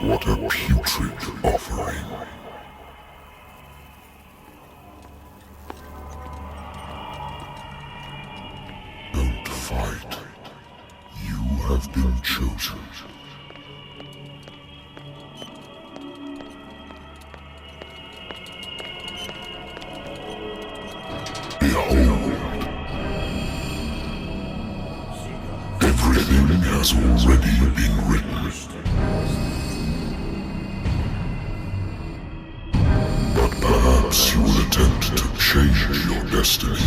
What a putrid offering. Don't fight. You have been chosen. Behold. Everything has already been written. But perhaps you will attempt to change your destiny.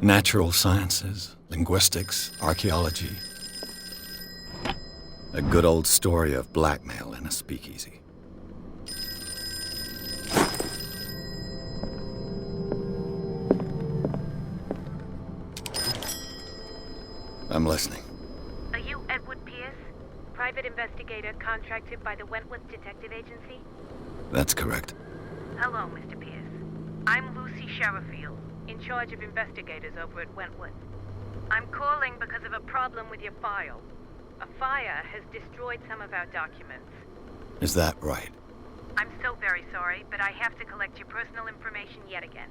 Natural sciences, linguistics, archaeology. A good old story of blackmail in a speakeasy. I'm listening. Are you Edward Pierce? Private investigator contracted by the Wentworth Detective Agency? That's correct. Hello, Mr. Pierce. I'm Lucy Sherifield, in charge of investigators over at Wentworth. I'm calling because of a problem with your file. A fire has destroyed some of our documents. Is that right? I'm so very sorry, but I have to collect your personal information yet again.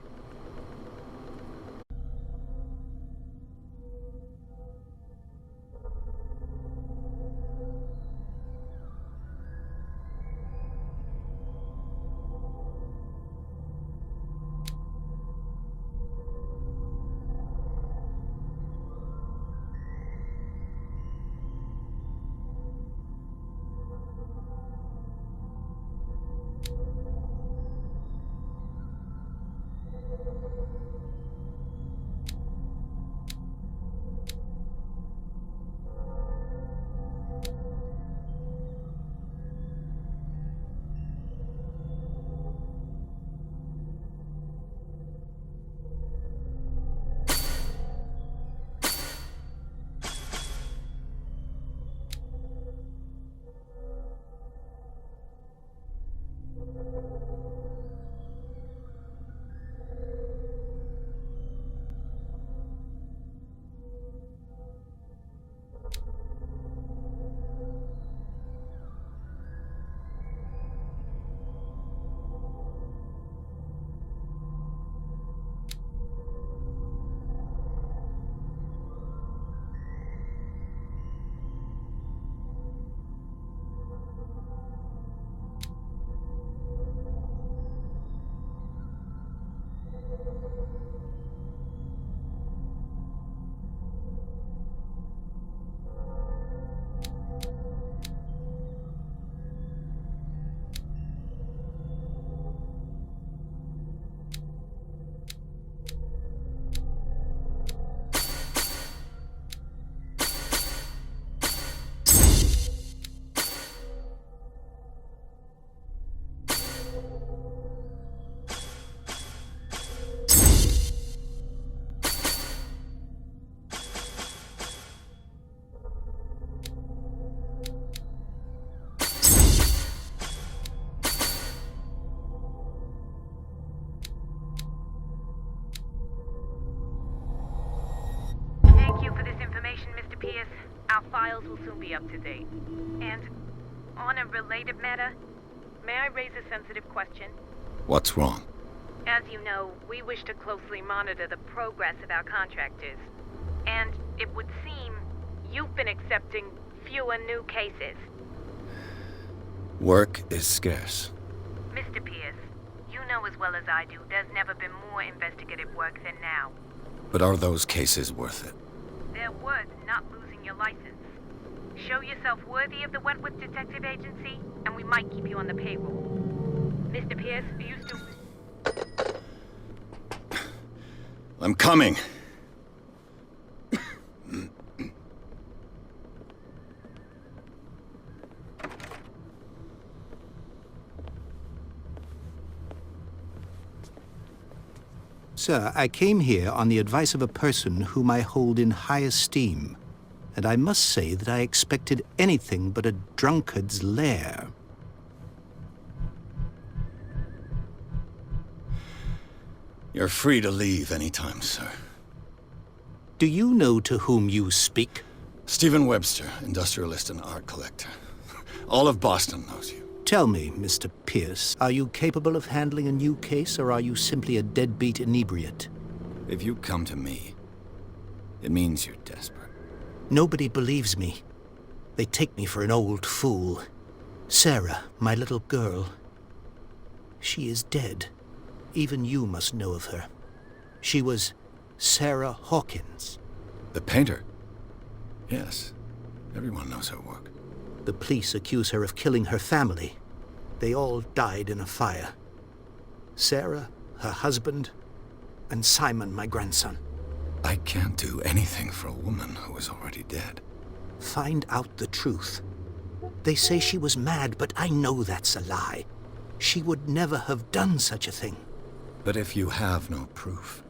Pierce, our files will soon be up to date. And on a related matter, may I raise a sensitive question? What's wrong? As you know, we wish to closely monitor the progress of our contractors. And it would seem you've been accepting fewer new cases. Work is scarce. Mr. Pierce, you know as well as I do there's never been more investigative work than now. But are those cases worth it? They're worth not losing your license. Show yourself worthy of the Wentworth Detective Agency, and we might keep you on the payroll. Mr. Pierce, are you still... I'm coming. Sir, I came here on the advice of a person whom I hold in high esteem, and I must say that I expected anything but a drunkard's lair. You're free to leave anytime, sir. Do you know to whom you speak? Stephen Webster, industrialist and art collector. All of Boston knows you. Tell me, Mr. Pierce, are you capable of handling a new case, or are you simply a deadbeat inebriate? If you come to me, it means you're desperate. Nobody believes me. They take me for an old fool. Sarah, my little girl, she is dead. Even you must know of her. She was Sarah Hawkins. The painter? Yes. Everyone knows her work. The police accuse her of killing her family. They all died in a fire. Sarah, her husband, and Simon, my grandson. I can't do anything for a woman who is already dead. Find out the truth. They say she was mad, but I know that's a lie. She would never have done such a thing. But if you have no proof...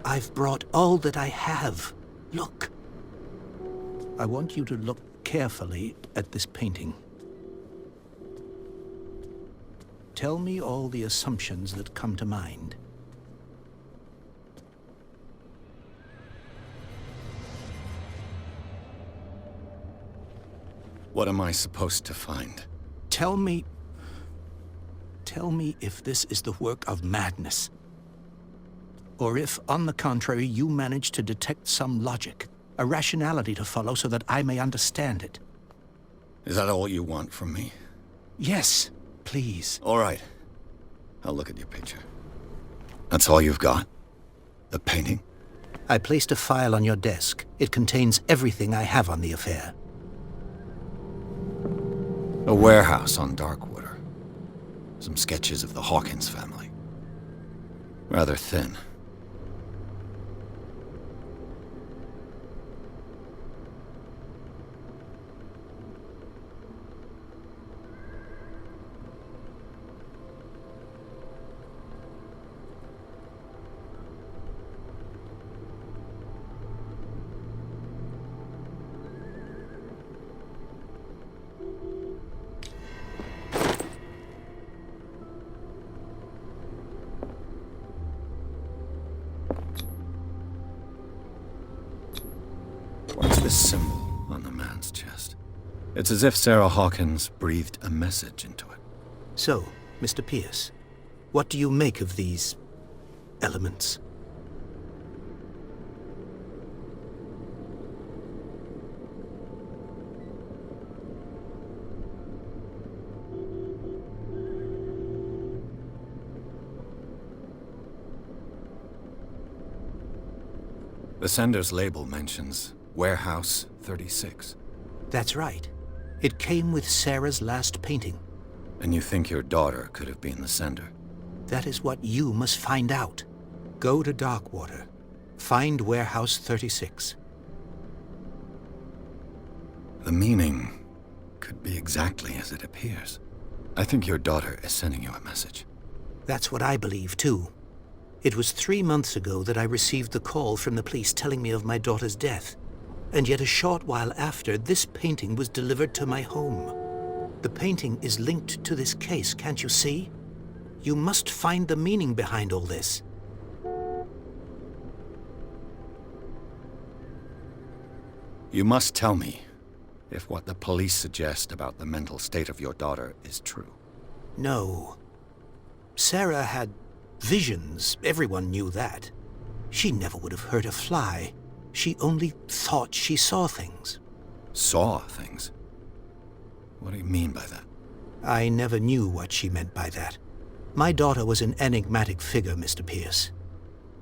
I've brought all that I have. Look. I want you to look carefully at this painting. Tell me all the assumptions that come to mind. What am I supposed to find? Tell me if this is the work of madness. Or if, on the contrary, you manage to detect some logic, a rationality to follow so that I may understand it. Is that all you want from me? Yes, please. All right. I'll look at your picture. That's all you've got? The painting? I placed a file on your desk. It contains everything I have on the affair. A warehouse on Darkwater. Some sketches of the Hawkins family. Rather thin. What's this symbol on the man's chest? It's as if Sarah Hawkins breathed a message into it. So, Mr. Pierce, what do you make of these elements? The sender's label mentions Warehouse 36. That's right. It came with Sarah's last painting. And you think your daughter could have been the sender? That is what you must find out. Go to Darkwater. Find Warehouse 36. The meaning could be exactly as it appears. I think your daughter is sending you a message. That's what I believe, too. It was 3 months ago that I received the call from the police telling me of my daughter's death. And yet a short while after, this painting was delivered to my home. The painting is linked to this case, can't you see? You must find the meaning behind all this. You must tell me if what the police suggest about the mental state of your daughter is true. No. Sarah had visions. Everyone knew that. She never would have hurt a fly. She only thought she saw things. Saw things? What do you mean by that? I never knew what she meant by that. My daughter was an enigmatic figure, Mr. Pierce.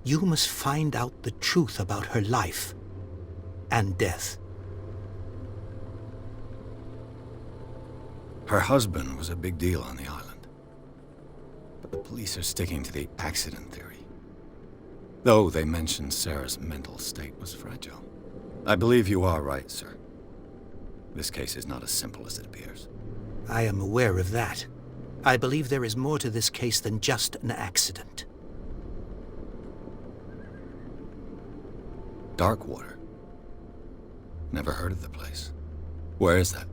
You must find out the truth about her life and death. Her husband was a big deal on the island. But the police are sticking to the accident theory. Though they mentioned Sarah's mental state was fragile. I believe you are right, sir. This case is not as simple as it appears. I am aware of that. I believe there is more to this case than just an accident. Darkwater. Never heard of the place. Where is that?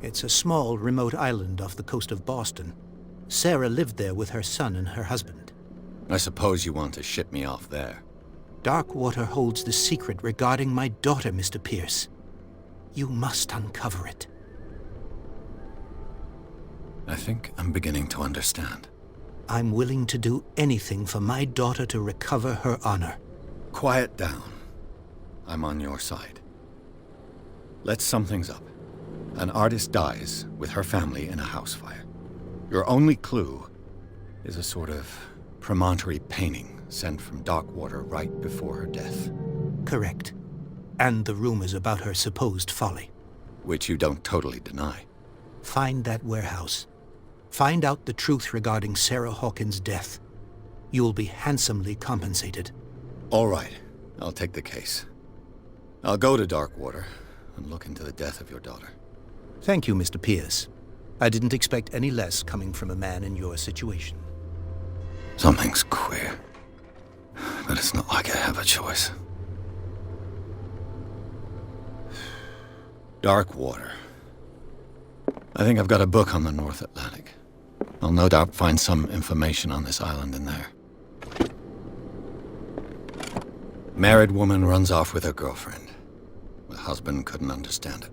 It's a small, remote island off the coast of Boston. Sarah lived there with her son and her husband. I suppose you want to ship me off there. Darkwater holds the secret regarding my daughter, Mr. Pierce. You must uncover it. I think I'm beginning to understand. I'm willing to do anything for my daughter to recover her honor. Quiet down. I'm on your side. Let's sum things up. An artist dies with her family in a house fire. Your only clue is a sort of promontory painting sent from Darkwater right before her death. Correct. And the rumors about her supposed folly. Which you don't totally deny. Find that warehouse. Find out the truth regarding Sarah Hawkins' death. You will be handsomely compensated. All right, I'll take the case. I'll go to Darkwater and look into the death of your daughter. Thank you, Mr. Pierce. I didn't expect any less coming from a man in your situation. Something's queer. But it's not like I have a choice. Darkwater. I think I've got a book on the North Atlantic. I'll no doubt find some information on this island in there. Married woman runs off with her girlfriend. The husband couldn't understand it.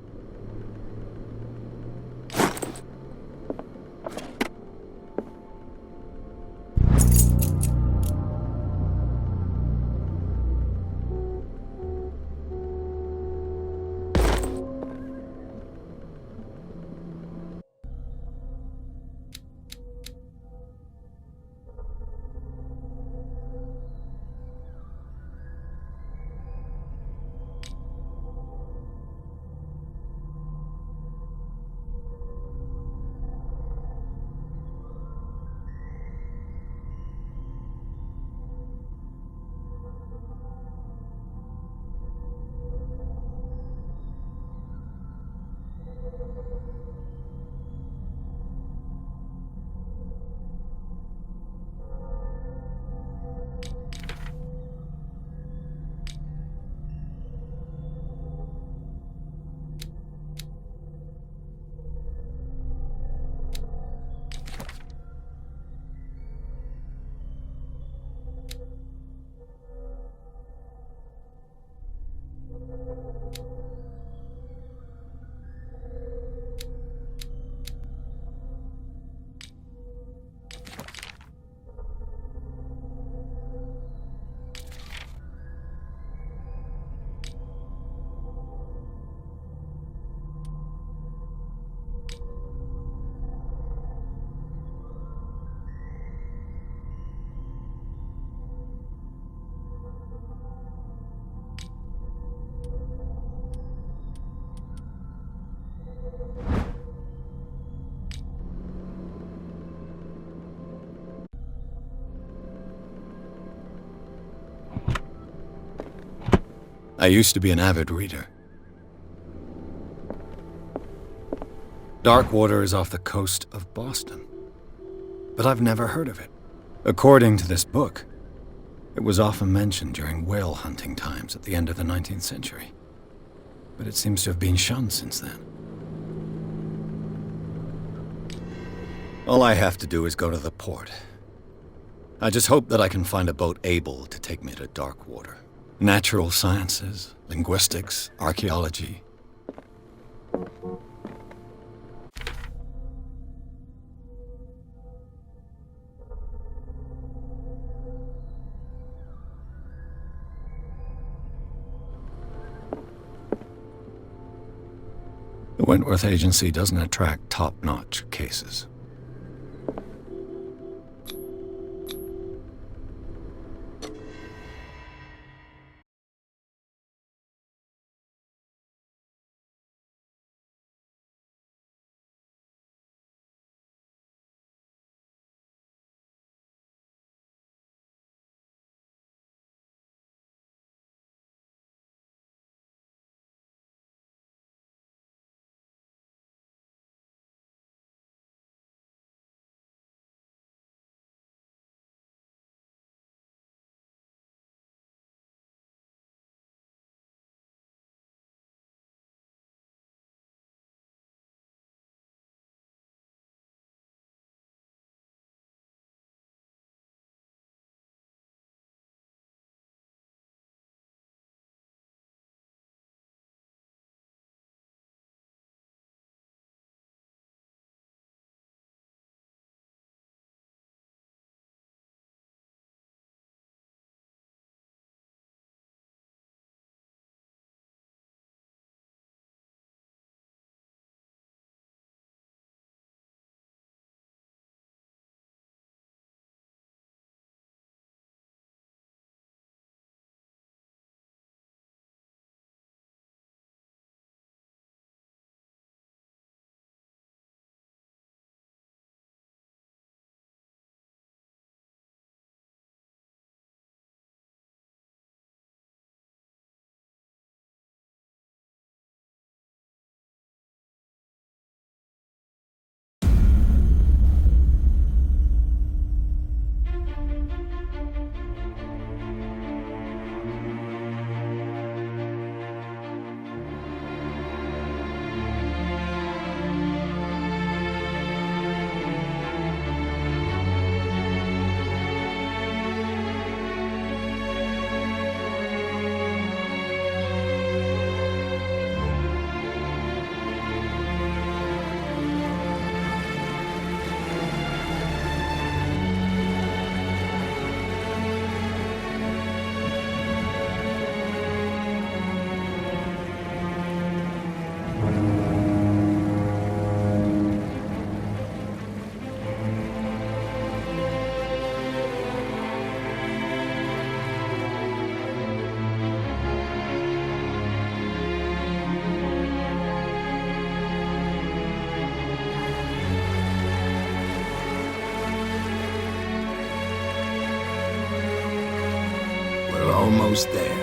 I used to be an avid reader. Darkwater is off the coast of Boston, but I've never heard of it. According to this book, it was often mentioned during whale hunting times at the end of the 19th century, but it seems to have been shunned since then. All I have to do is go to the port. I just hope that I can find a boat able to take me to Darkwater. Natural sciences, linguistics, archaeology. The Wentworth Agency doesn't attract top-notch cases. almost there.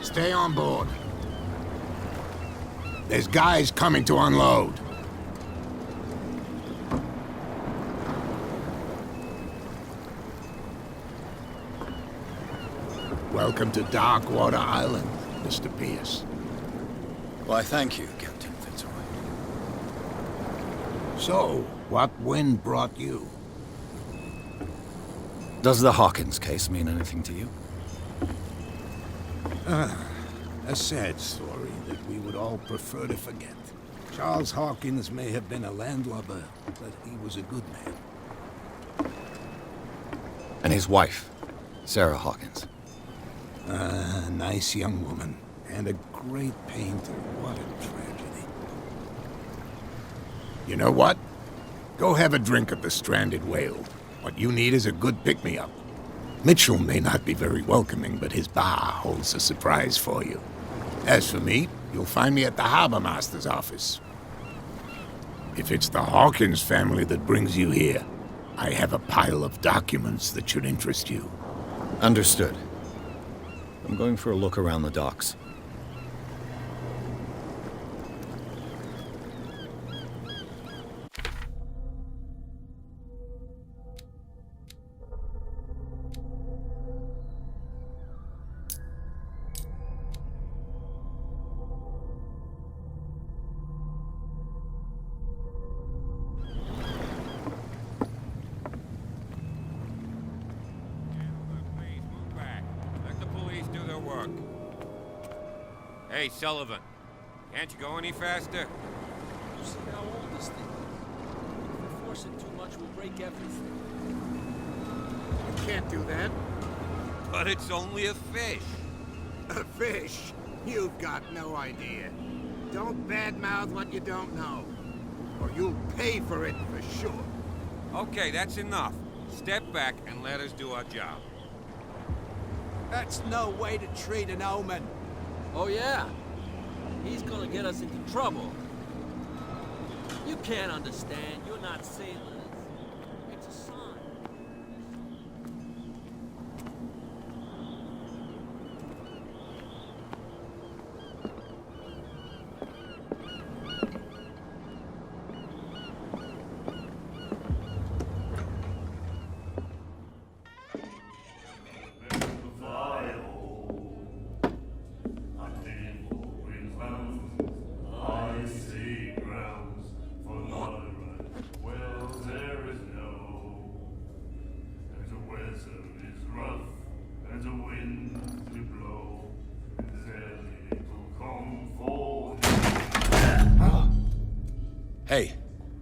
Stay on board. There's guys coming to unload. Welcome to Darkwater Island, Mr. Pierce. Why, thank you, Captain Fitzroy. So, what wind brought you? Does the Hawkins case mean anything to you? A sad story that we would all prefer to forget. Charles Hawkins may have been a landlubber, but he was a good man. And his wife, Sarah Hawkins. A nice young woman, and a great painter. What a tragedy. You know what? Go have a drink at the Stranded Whale. What you need is a good pick-me-up. Mitchell may not be very welcoming, but his bar holds a surprise for you. As for me, you'll find me at the Harbor Master's office. If it's the Hawkins family that brings you here, I have a pile of documents that should interest you. Understood. I'm going for a look around the docks. Hey, Sullivan, can't you go any faster? You see how old this thing is? If we force it too much, we'll break everything. You can't do that. But it's only a fish. A fish? You've got no idea. Don't badmouth what you don't know, or you'll pay for it for sure. Okay, that's enough. Step back and let us do our job. That's no way to treat an omen. Oh yeah? He's gonna get us into trouble. You can't understand. You're not sailors. It's a sign. Hey,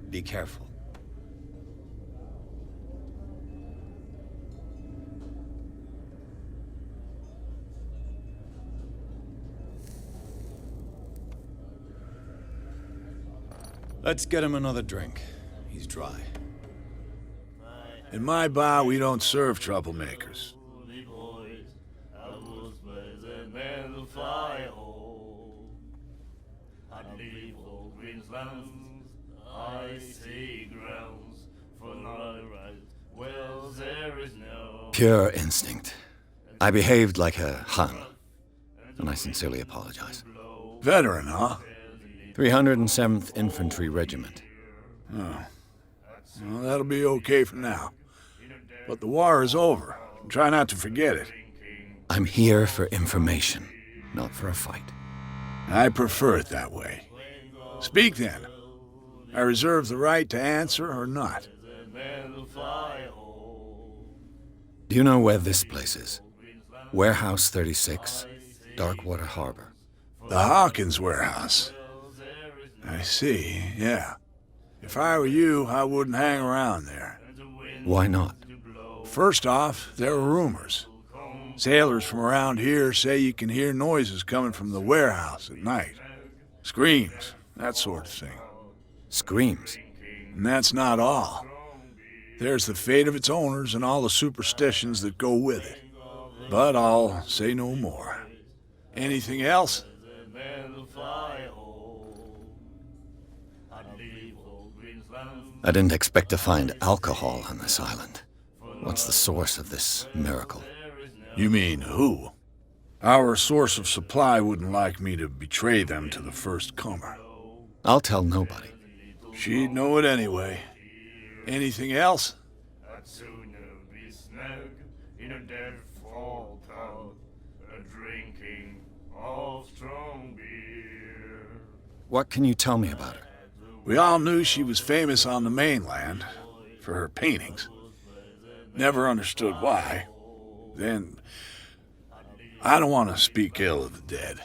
be careful. Let's get him another drink. He's dry. In my bar, we don't serve troublemakers. Pure instinct. I behaved like a Hun, and I sincerely apologize. Veteran, huh? 307th Infantry Regiment. Oh. Well, that'll be okay for now. But the war is over. Try not to forget it. I'm here for information, not for a fight. I prefer it that way. Speak then. I reserve the right to answer or not. Do you know where this place is? Warehouse 36, Darkwater Harbor. The Hawkins warehouse. I see, yeah. If I were you, I wouldn't hang around there. Why not? First off, there are rumors. Sailors from around here say you can hear noises coming from the warehouse at night. Screams, that sort of thing. Screams? And that's not all. There's the fate of its owners and all the superstitions that go with it. But I'll say no more. Anything else? I didn't expect to find alcohol on this island. What's the source of this miracle? You mean who? Our source of supply wouldn't like me to betray them to the first comer. I'll tell nobody. She'd know it anyway. Anything else? What can you tell me about her? We all knew she was famous on the mainland for her paintings. Never understood why. Then, I don't want to speak ill of the dead.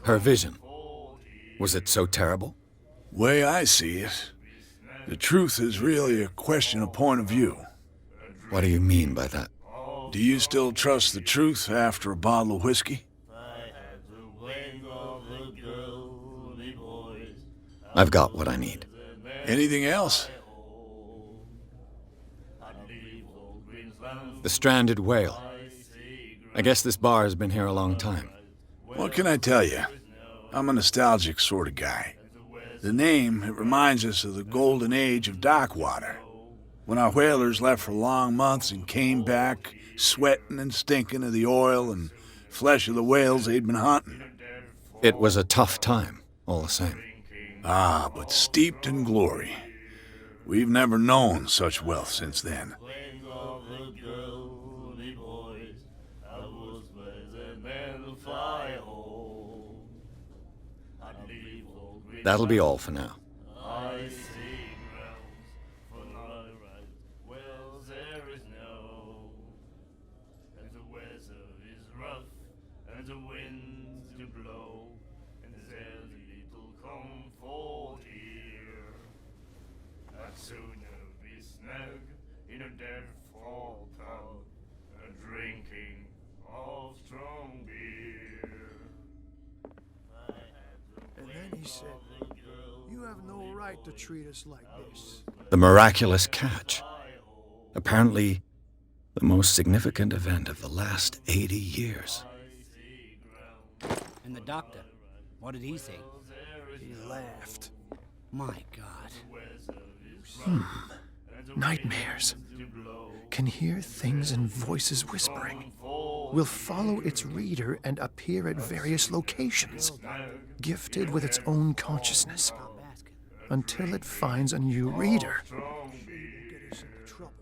Her vision. Was it so terrible? Way I see it, the truth is really a question of point of view. What do you mean by that? Do you still trust the truth after a bottle of whiskey? I've got what I need. Anything else? The stranded whale. I guess this bar has been here a long time. What can I tell you? I'm a nostalgic sort of guy. The name, it reminds us of the golden age of Darkwater, when our whalers left for long months and came back sweating and stinking of the oil and flesh of the whales they'd been hunting. It was a tough time, all the same. Ah, but steeped in glory. We've never known such wealth since then. That'll be all for now. And then he said, "You have no right to treat us like this." The miraculous catch. Apparently, the most significant event of the last 80 years. And the doctor, what did he say? He laughed. My God. Nightmares. Can hear things and voices whispering. Will follow its reader and appear at various locations, gifted with its own consciousness, until it finds a new reader. Get us into trouble.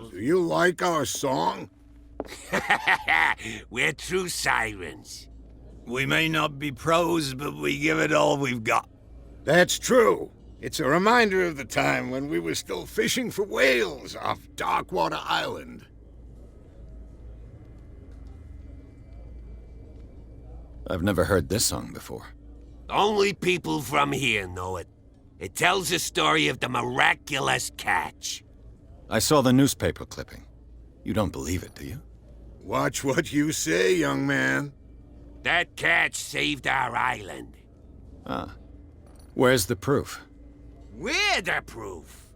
Do you like our song? We're true sirens. We may not be pros, but we give it all we've got. That's true. It's a reminder of the time when we were still fishing for whales off Darkwater Island. I've never heard this song before. Only people from here know it. It tells the story of the miraculous catch. I saw the newspaper clipping. You don't believe it, do you? Watch what you say, young man. That catch saved our island. Ah. Where's the proof? We're the proof.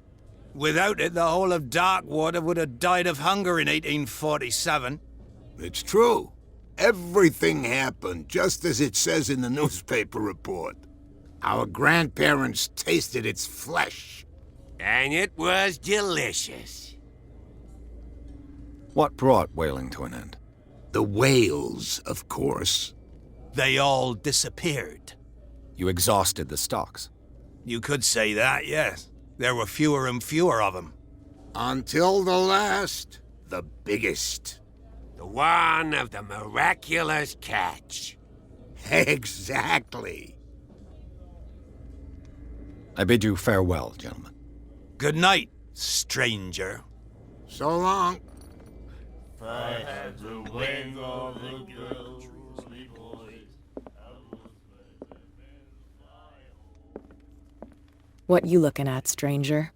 Without it, the whole of Darkwater would have died of hunger in 1847. It's true. Everything happened just as it says in the newspaper report. Our grandparents tasted its flesh. And it was delicious. What brought whaling to an end? The whales, of course. They all disappeared. You exhausted the stocks. You could say that, yes. There were fewer and fewer of them. Until the last, the biggest. The one of the miraculous catch. Exactly. I bid you farewell, gentlemen. Good night, stranger. So long. If I had the wings of the girls, boys, What you looking at, stranger?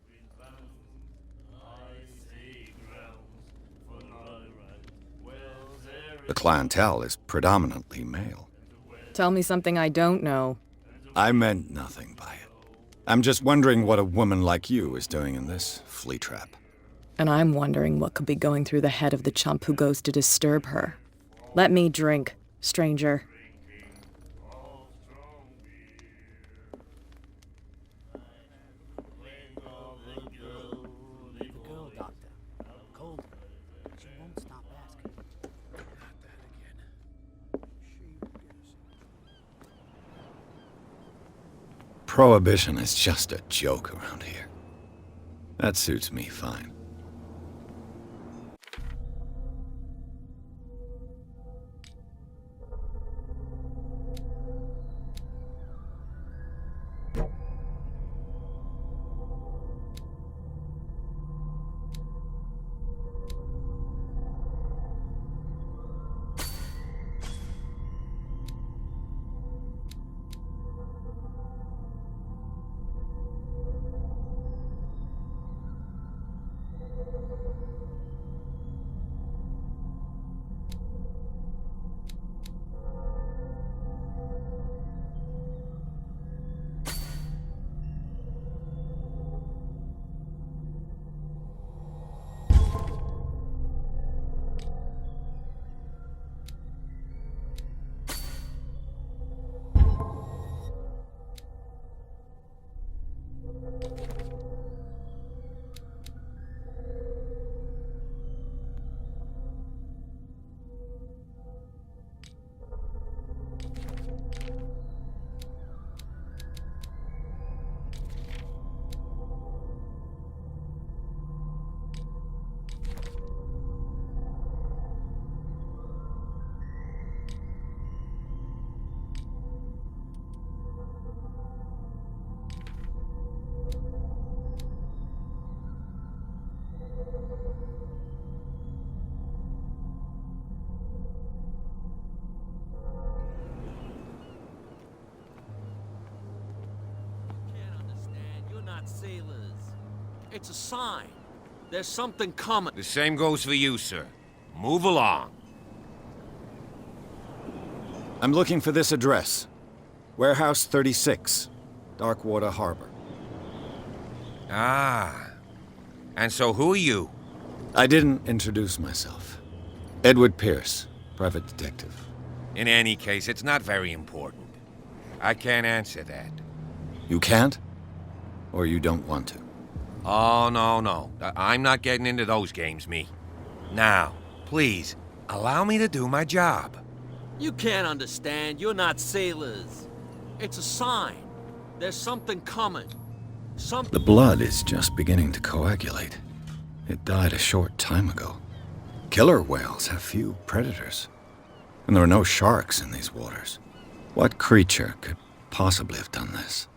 The clientele is predominantly male. Tell me something I don't know. I meant nothing by it. I'm just wondering what a woman like you is doing in this flea trap. And I'm wondering what could be going through the head of the chump who goes to disturb her. Let me drink, stranger. Prohibition is just a joke around here. That suits me fine. Sailors. It's a sign. There's something coming. The same goes for you, sir. Move along. I'm looking for this address. Warehouse 36, Darkwater Harbor. Ah. And so who are you? I didn't introduce myself. Edward Pierce, private detective. In any case, it's not very important. I can't answer that. You can't? Or you don't want to? Oh, no. I'm not getting into those games, me. Now, please, allow me to do my job. You can't understand. You're not sailors. It's a sign. There's something coming. The blood is just beginning to coagulate. It died a short time ago. Killer whales have few predators. And there are no sharks in these waters. What creature could possibly have done this?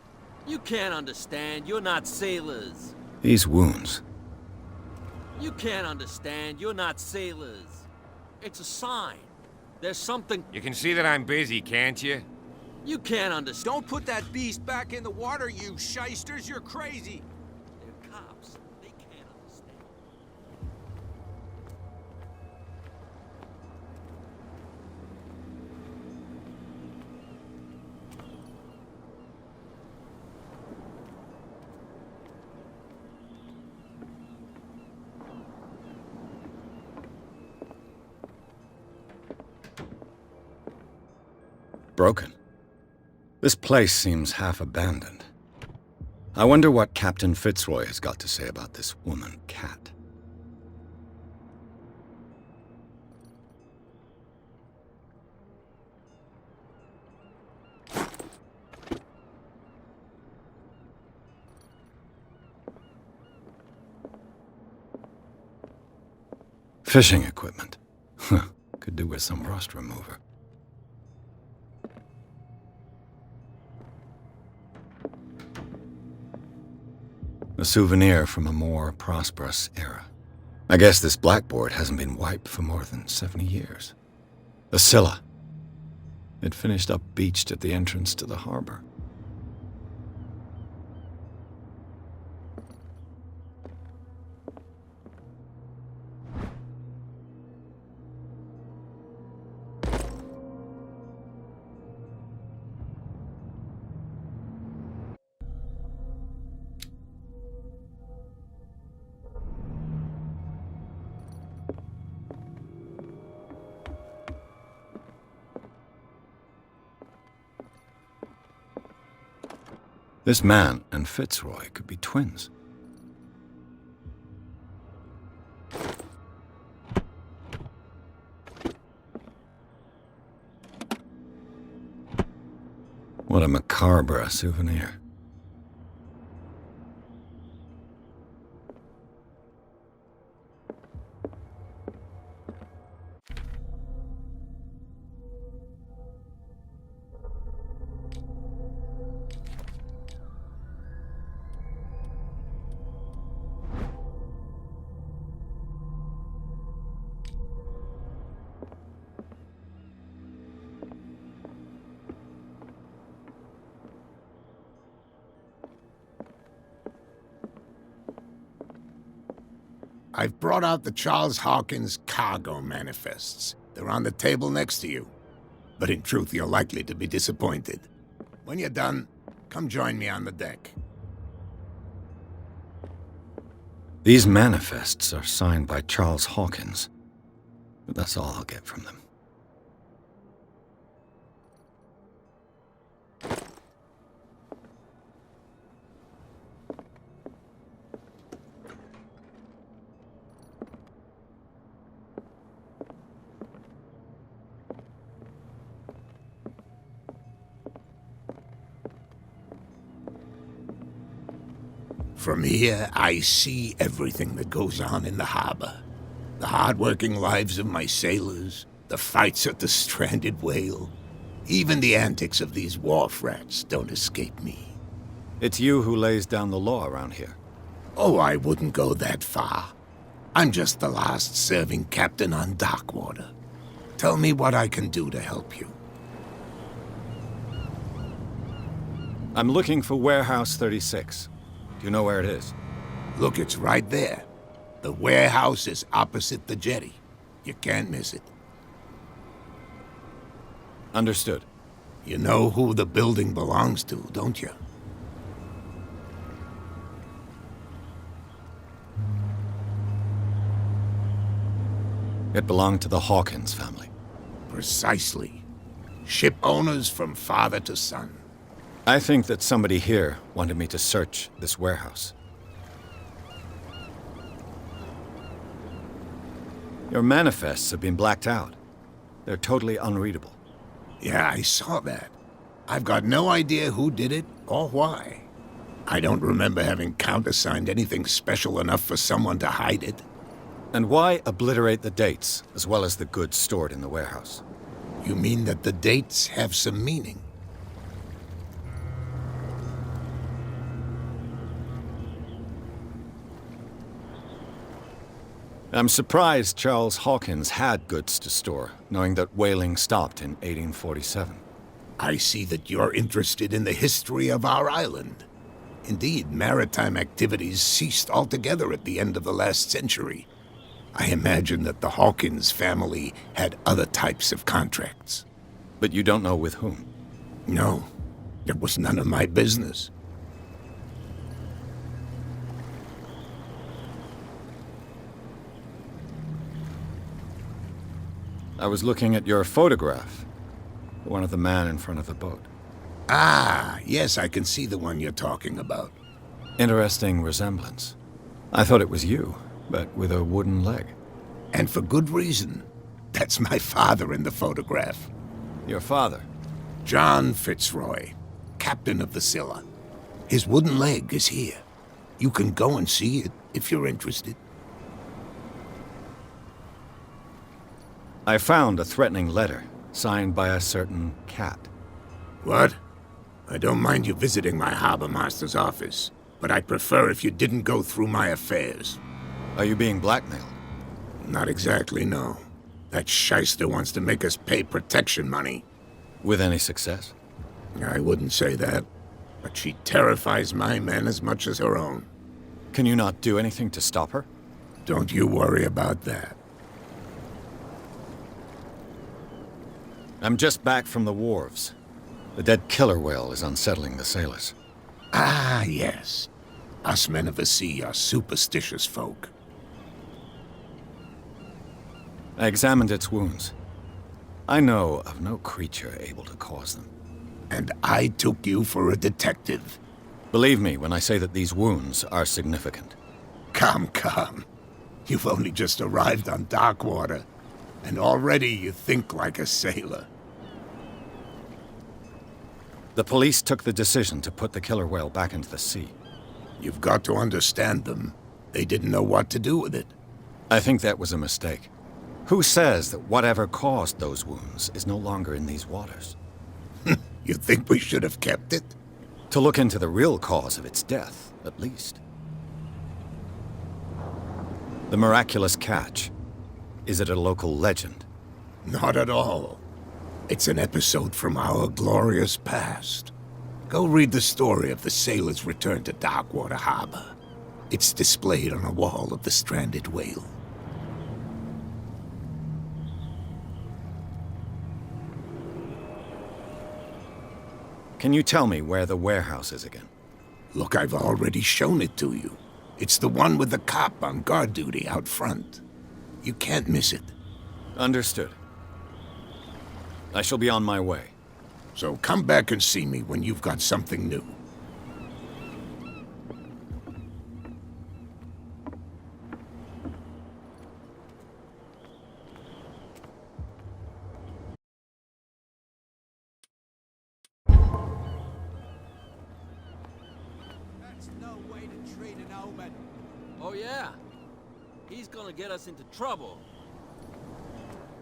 You can't understand. You're not sailors. These wounds. You can't understand. You're not sailors. It's a sign. There's something... You can see that I'm busy, can't you? You can't understand. Don't put that beast back in the water, you shysters. You're crazy. They're cops. They can't understand. Broken. This place seems half abandoned. I wonder what Captain Fitzroy has got to say about this woman, Cat. Fishing equipment. Could do with some rust remover. A souvenir from a more prosperous era. I guess this blackboard hasn't been wiped for more than 70 years. The Scylla. It finished up beached at the entrance to the harbor. This man and Fitzroy could be twins. What a macabre souvenir. I've brought out the Charles Hawkins cargo manifests. They're on the table next to you. But in truth, you're likely to be disappointed. When you're done, come join me on the deck. These manifests are signed by Charles Hawkins, but that's all I'll get from them. From here, I see everything that goes on in the harbor. The hard-working lives of my sailors, the fights at the stranded whale. Even the antics of these wharf rats don't escape me. It's you who lays down the law around here. Oh, I wouldn't go that far. I'm just the last serving captain on Darkwater. Tell me what I can do to help you. I'm looking for Warehouse 36. Do you know where it is? Look, it's right there. The warehouse is opposite the jetty. You can't miss it. Understood. You know who the building belongs to, don't you? It belonged to the Hawkins family. Precisely. Ship owners from father to son. I think that somebody here wanted me to search this warehouse. Your manifests have been blacked out. They're totally unreadable. Yeah, I saw that. I've got no idea who did it or why. I don't remember having countersigned anything special enough for someone to hide it. And why obliterate the dates, as well as the goods stored in the warehouse? You mean that the dates have some meaning? I'm surprised Charles Hawkins had goods to store, knowing that whaling stopped in 1847. I see that you're interested in the history of our island. Indeed, maritime activities ceased altogether at the end of the last century. I imagine that the Hawkins family had other types of contracts. But you don't know with whom? No, it was none of my business. I was looking at your photograph. One of the man in front of the boat. Ah, yes, I can see the one you're talking about. Interesting resemblance. I thought it was you, but with a wooden leg. And for good reason. That's my father in the photograph. Your father? John Fitzroy, captain of the Scylla. His wooden leg is here. You can go and see it if you're interested. I found a threatening letter, signed by a certain cat. What? I don't mind you visiting my harbor master's office, but I'd prefer if you didn't go through my affairs. Are you being blackmailed? Not exactly, no. That shyster wants to make us pay protection money. With any success? I wouldn't say that, but she terrifies my men as much as her own. Can you not do anything to stop her? Don't you worry about that. I'm just back from the wharves. The dead killer whale is unsettling the sailors. Ah, yes. Us men of the sea are superstitious folk. I examined its wounds. I know of no creature able to cause them. And I took you for a detective. Believe me when I say that these wounds are significant. Come. You've only just arrived on Darkwater, and already you think like a sailor. The police took the decision to put the killer whale back into the sea. You've got to understand them. They didn't know what to do with it. I think that was a mistake. Who says that whatever caused those wounds is no longer in these waters? You think we should have kept it? To look into the real cause of its death, at least. The miraculous catch. Is it a local legend? Not at all. It's an episode from our glorious past. Go read the story of the sailor's return to Darkwater Harbor. It's displayed on a wall of the stranded whale. Can you tell me where the warehouse is again? Look, I've already shown it to you. It's the one with the cop on guard duty out front. You can't miss it. Understood. I shall be on my way. So come back and see me when you've got something new. That's no way to treat an omen. Oh yeah? He's gonna get us into trouble.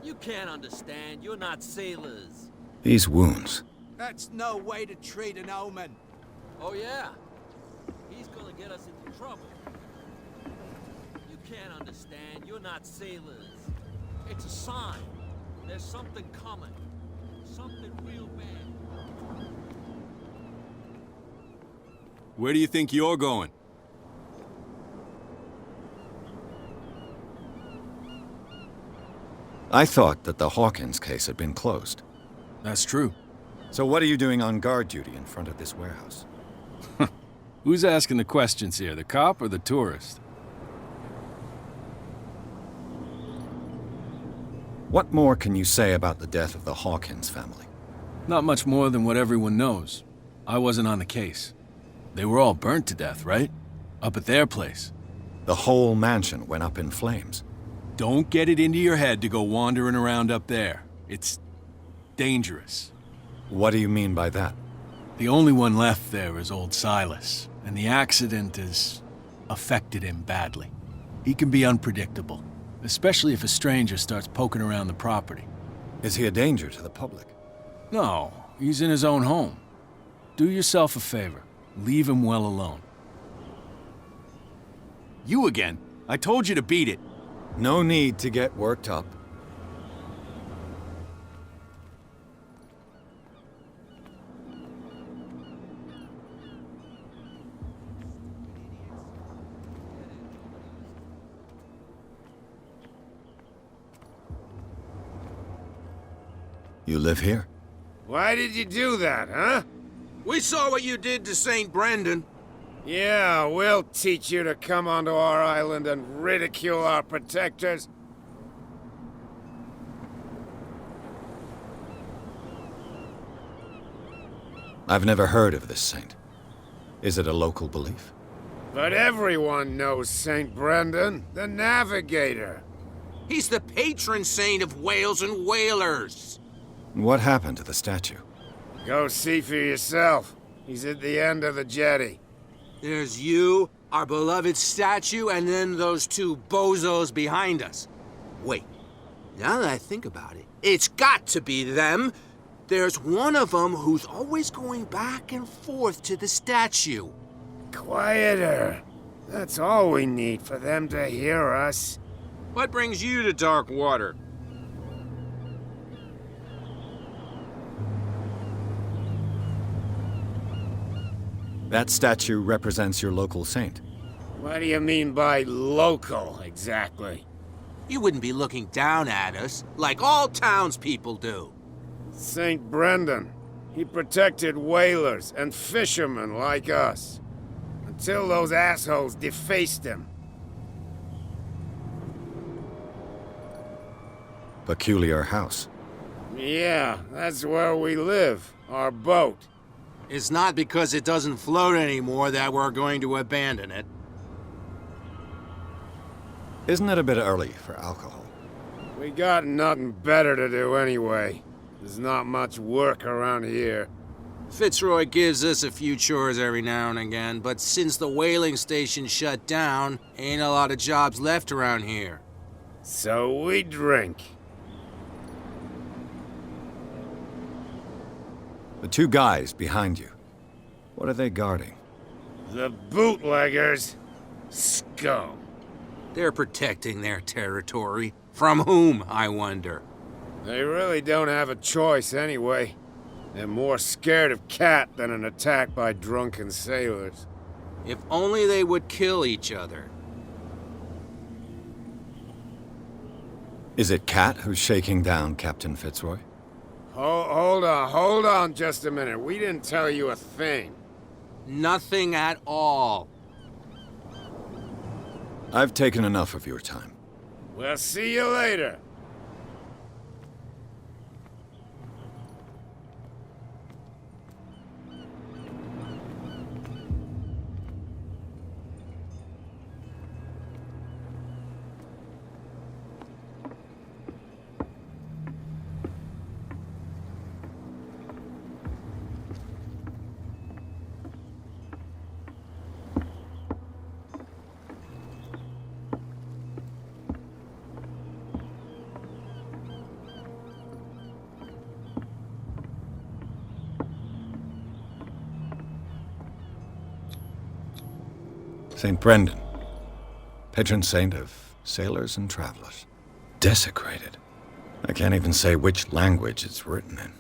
You can't understand. You're not sailors. These wounds. That's no way to treat an omen. Oh yeah? He's gonna get us into trouble. You can't understand. You're not sailors. It's a sign. There's something coming. Something real bad. Where do you think you're going? I thought that the Hawkins case had been closed. That's true. So what are you doing on guard duty in front of this warehouse? Who's asking the questions here, the cop or the tourist? What more can you say about the death of the Hawkins family? Not much more than what everyone knows. I wasn't on the case. They were all burnt to death, right? Up at their place. The whole mansion went up in flames. Don't get it into your head to go wandering around up there. It's dangerous. What do you mean by that? The only one left there is old Silas, and the accident has affected him badly. He can be unpredictable, especially if a stranger starts poking around the property. Is he a danger to the public? No, he's in his own home. Do yourself a favor. Leave him well alone. You again. I told you to beat it. No need to get worked up. You live here? Why did you do that, huh? We saw what you did to St. Brendan. Yeah, we'll teach you to come onto our island and ridicule our protectors. I've never heard of this saint. Is it a local belief? But everyone knows St. Brendan, the navigator. He's the patron saint of whales and whalers. What happened to the statue? Go see for yourself. He's at the end of the jetty. There's you, our beloved statue, and then those two bozos behind us. Wait, Now that I think about it, it's got to be them. There's one of them who's always going back and forth to the statue. Quieter. That's all we need for them to hear us. What brings you to Darkwater? That statue represents your local saint. What do you mean by local, exactly? You wouldn't be looking down at us, like all townspeople do. St. Brendan. He protected whalers and fishermen like us. Until those assholes defaced him. Peculiar house. Yeah, that's where we live. Our boat. It's not because it doesn't float anymore that we're going to abandon it. Isn't it a bit early for alcohol? We got nothing better to do anyway. There's not much work around here. Fitzroy gives us a few chores every now and again, but since the whaling station shut down, ain't a lot of jobs left around here. So we drink. The two guys behind you. What are they guarding? The bootleggers. Scum. They're protecting their territory. From whom, I wonder? They really don't have a choice anyway. They're more scared of Cat than an attack by drunken sailors. If only they would kill each other. Is it Cat who's shaking down Captain Fitzroy? Hold on just a minute. We didn't tell you a thing. Nothing at all. I've taken enough of your time. We'll see you later. St. Brendan, patron saint of sailors and travelers. Desecrated. I can't even say which language it's written in.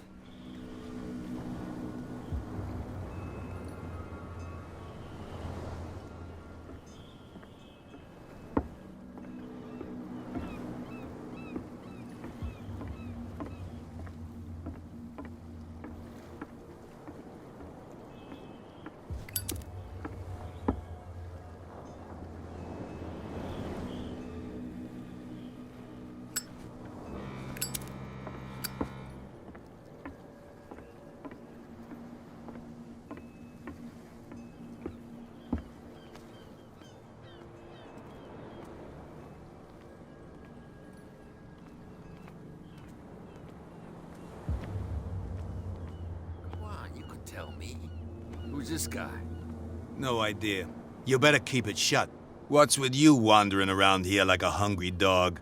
Tell me. Who's this guy? No idea. You better keep it shut. What's with you wandering around here like a hungry dog?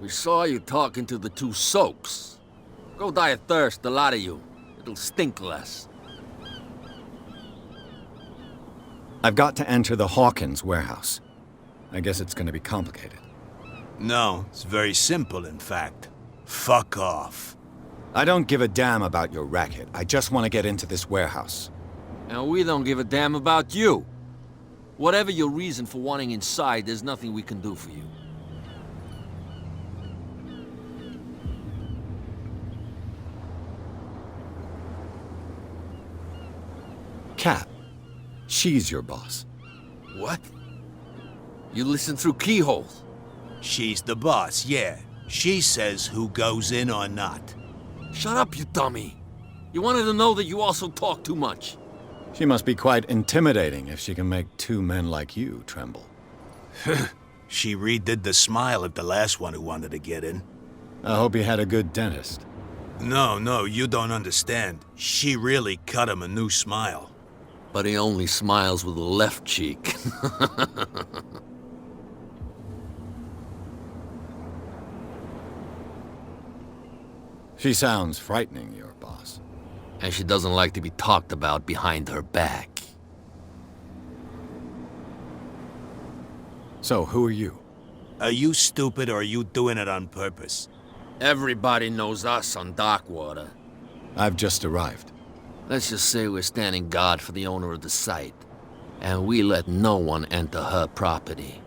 We saw you talking to the two soaks. Go die of thirst, the lot of you. It'll stink less. I've got to enter the Hawkins warehouse. I guess it's gonna be complicated. No, it's very simple, in fact. Fuck off. I don't give a damn about your racket. I just want to get into this warehouse. And we don't give a damn about you. Whatever your reason for wanting inside, there's nothing we can do for you. Cat. She's your boss. What? You listen through keyholes? She's the boss, yeah. She says who goes in or not. Shut up, you dummy. You wanted to know that you also talk too much. She must be quite intimidating if she can make two men like you tremble. She redid the smile at the last one who wanted to get in. I hope he had a good dentist. No, you don't understand. She really cut him a new smile. But he only smiles with the left cheek. She sounds frightening, your boss. And she doesn't like to be talked about behind her back. So, who are you? Are you stupid or are you doing it on purpose? Everybody knows us on Darkwater. I've just arrived. Let's just say we're standing guard for the owner of the site. And we let no one enter her property.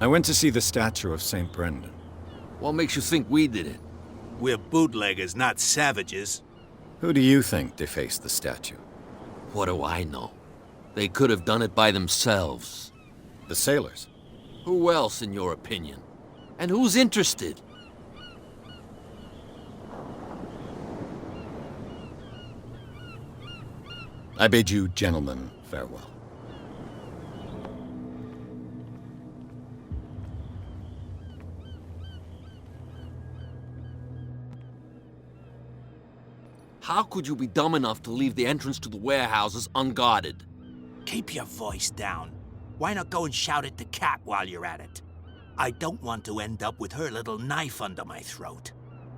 I went to see the statue of St. Brendan. What makes you think we did it? We're bootleggers, not savages. Who do you think defaced the statue? What do I know? They could have done it by themselves. The sailors? Who else, in your opinion? And who's interested? I bid you gentlemen farewell. How could you be dumb enough to leave the entrance to the warehouses unguarded? Keep your voice down. Why not go and shout at the cat while you're at it? I don't want to end up with her little knife under my throat.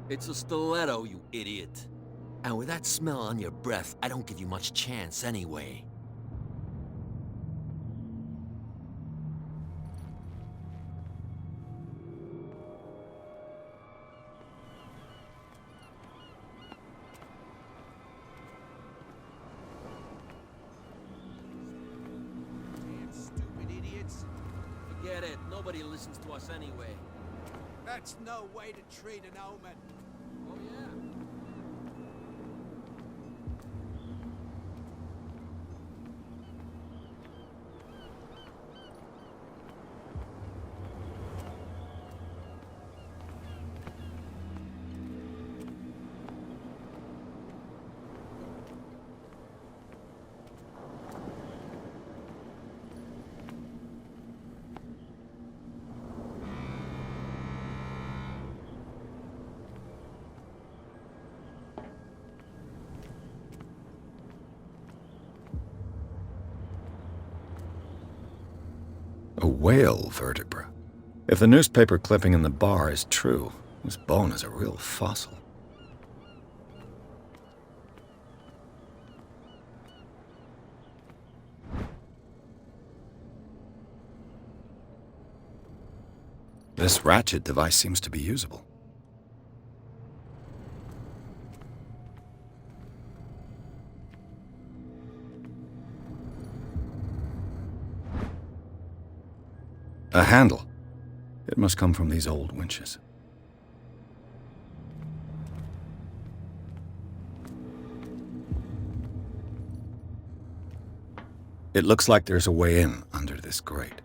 It's a stiletto, you idiot. And with that smell on your breath, I don't give you much chance anyway. Damn stupid idiots. Forget it. Nobody listens to us anyway. That's no way to treat an omen. Oh, yeah. A whale vertebra. If the newspaper clipping in the bar is true, this bone is a real fossil. This ratchet device seems to be usable. A handle. It must come from these old winches. It looks like there's a way in under this grate.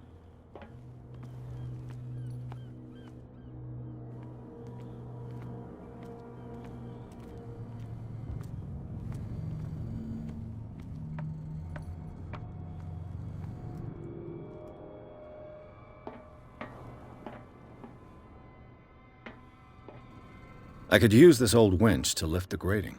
I could use this old winch to lift the grating.